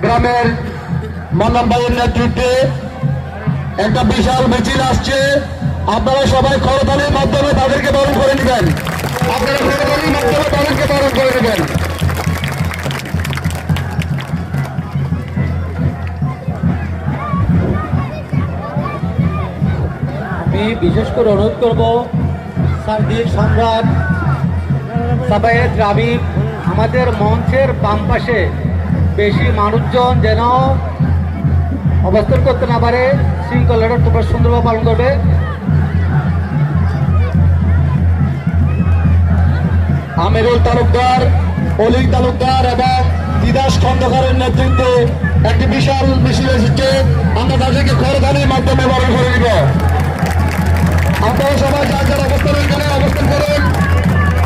গ্রামের মান্নান ভাইয়ের নেতৃত্বে একটা বিশাল মিছিল আসছে। আপনারা সবাই করতালির মাধ্যমে তাদেরকে বরণ করে নেবেন। আপনারা করতালির মাধ্যমে তাদেরকে বরণ করে নেবেন। আমি বিশেষ করে অনুরোধ করব সার্বিক সম্রাট সাবায়েত রাবিব আমাদের মঞ্চের বাম পাশে বেশি মানুষজন যেন অবস্থান করতে না পারে, শৃঙ্খলাটা তোমরা সুন্দরভাবে পালন করবে। আমিরুল তালুকদার, অলি তালুকদার এবং দিদাস খন্দকারের নেতৃত্বে একটি বিশাল মিছিল এসেছে। আমরা তাদেরকে করতালির মাধ্যমে বরণ করে নিব। আপনারা সবাই যার যার অবস্থান এখানে অবস্থান করুন।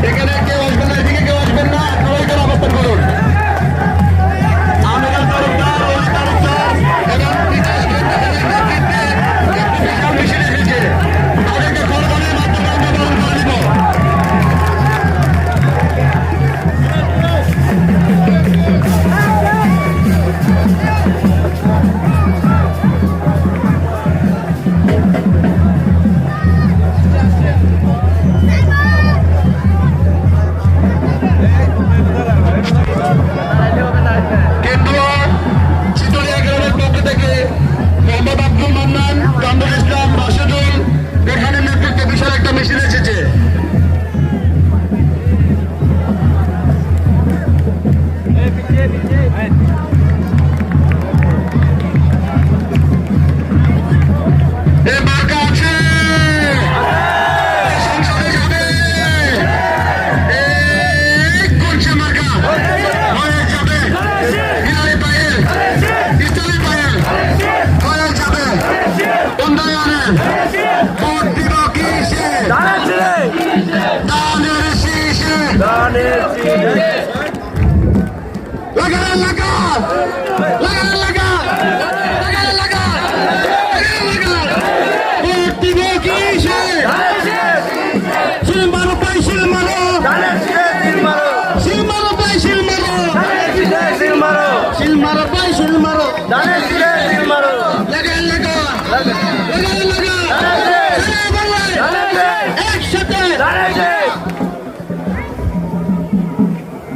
এখানে কেউ আসবেন না, এদিকে কেউ আসবেন না, আপনারা এখানে অবস্থান করুন। আমিরুল তালুকদার, অলি তালুকদার এবং দিদাস খন্দকারের নেতৃত্বে একটি বিশাল মিছিল এসেছে। তাদেরকে করতালির মাধ্যমে আমরা বরণ করে নিব।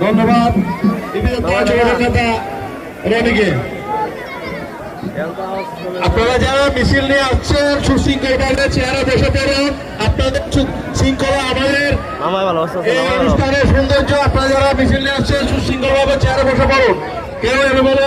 ধন্যবাদ রনিকে। আপনারা যারা মিছিল নিয়ে আসছেন সুশৃঙ্খলভাবে চেয়ারে বসে পড়ুন। আপনাদের শৃঙ্খলা আমাদের এই অনুষ্ঠানের সৌন্দর্য। আপনারা যারা মিছিল নিয়ে আসছেন সুশৃঙ্খলভাবে চেয়ারে বসে পড়ুন। কেউ এর বলে